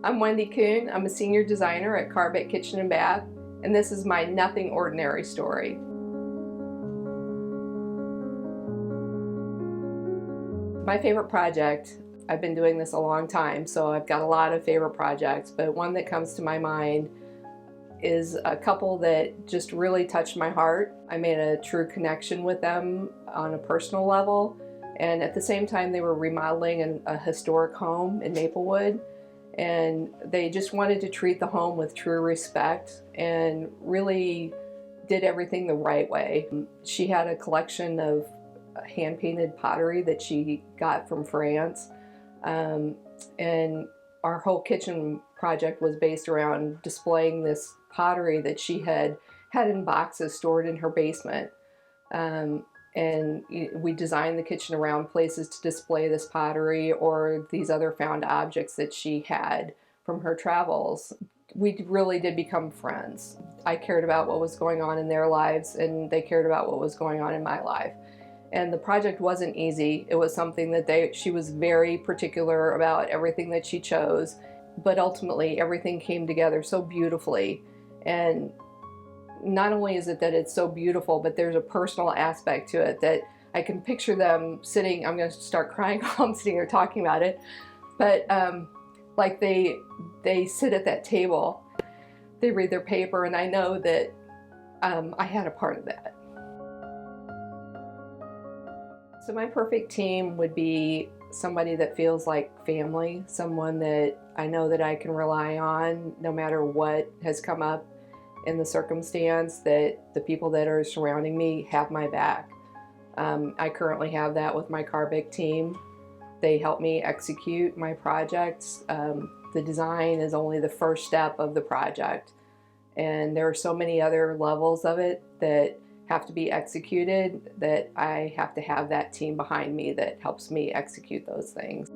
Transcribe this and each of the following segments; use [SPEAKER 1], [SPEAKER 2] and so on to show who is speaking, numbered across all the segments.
[SPEAKER 1] I'm Wendy Kuhn. I'm a senior designer at Carpet Kitchen and Bath, and this is my nothing ordinary story. My favorite project, I've been doing this a long time, so I've got a lot of favorite projects, but one that comes to my mind is a couple that just really touched my heart. I made a true connection with them on a personal level, and at the same time they were remodeling a historic home in Maplewood, and they just wanted to treat the home with true respect and really did everything the right way. She had a collection of hand-painted pottery that she got from France, and our whole kitchen project was based around displaying this pottery that she had in boxes stored in her basement. And we designed the kitchen around places to display this pottery or these other found objects that she had from her travels. We really did become friends. I cared about what was going on in their lives, and they cared about what was going on in my life. And the project wasn't easy. It was something that she was very particular about everything that she chose, but ultimately everything came together so beautifully. And not only is it that it's so beautiful, but there's a personal aspect to it that I can picture them sitting. I'm going to start crying while I'm sitting here talking about it, but like they sit at that table, they read their paper, and I know that I had a part of that. So my perfect team would be somebody that feels like family, someone that I know that I can rely on no matter what has come up in the circumstance, that the people that are surrounding me have my back. I currently have that with my Carpet team. They help me execute my projects. The design is only the first step of the project, and there are so many other levels of it that have to be executed that I have to have that team behind me that helps me execute those things.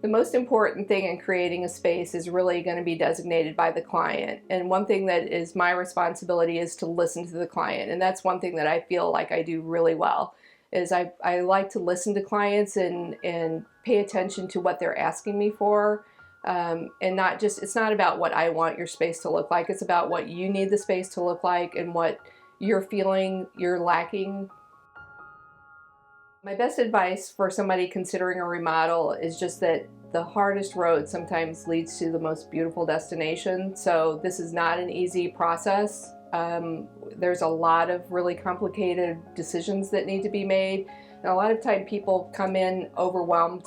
[SPEAKER 1] The most important thing in creating a space is really going to be designated by the client. And one thing that is my responsibility is to listen to the client. And that's one thing that I feel like I do really well, is I like to listen to clients and pay attention to what they're asking me for. And not just, it's not about what I want your space to look like. It's about what you need the space to look like and what you're feeling you're lacking. My best advice for somebody considering a remodel is just that the hardest road sometimes leads to the most beautiful destination. So this is not an easy process. There's a lot of really complicated decisions that need to be made. And a lot of time people come in overwhelmed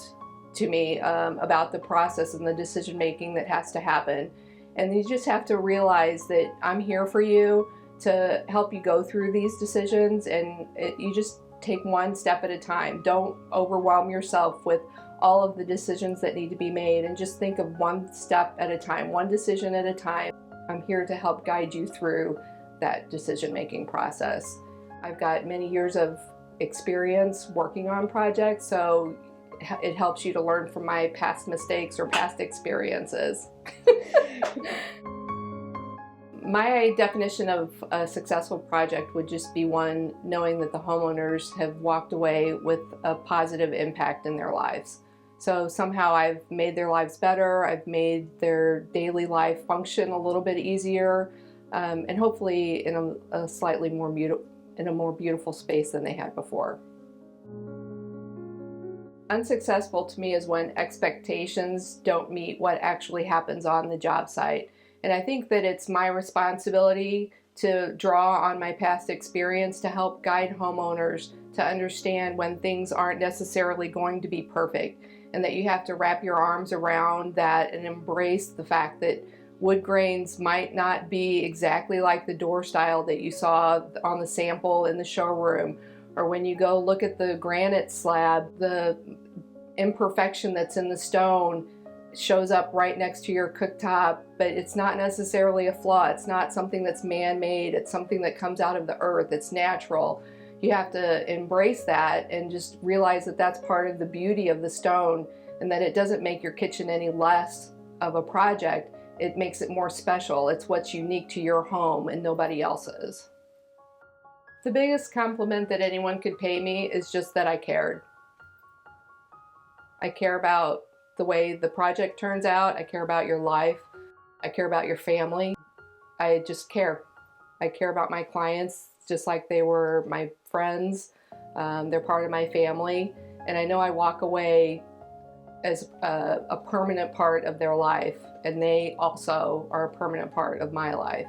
[SPEAKER 1] to me about the process and the decision making that has to happen. And you just have to realize that I'm here for you to help you go through these decisions, and you just take one step at a time. Don't overwhelm yourself with all of the decisions that need to be made, and just think of one step at a time, one decision at a time. I'm here to help guide you through that decision-making process. I've got many years of experience working on projects, so it helps you to learn from my past mistakes or past experiences. My definition of a successful project would just be one knowing that the homeowners have walked away with a positive impact in their lives. So somehow I've made their lives better, I've made their daily life function a little bit easier, and hopefully in a slightly more beautiful space than they had before. Unsuccessful to me is when expectations don't meet what actually happens on the job site. And I think that it's my responsibility to draw on my past experience to help guide homeowners to understand when things aren't necessarily going to be perfect, and that you have to wrap your arms around that and embrace the fact that wood grains might not be exactly like the door style that you saw on the sample in the showroom, or when you go look at the granite slab, the imperfection that's in the stone shows up right next to your cooktop, but it's not necessarily a flaw. It's not something that's man-made. It's something that comes out of the earth. It's natural. You have to embrace that and just realize that that's part of the beauty of the stone, and that it doesn't make your kitchen any less of a project. It makes it more special. It's what's unique to your home and nobody else's. The biggest compliment that anyone could pay me is just that I cared. I care about the way the project turns out. I care about your life. I care about your family. I just care. I care about my clients just like they were my friends. They're part of my family. And I know I walk away as a permanent part of their life, and they also are a permanent part of my life.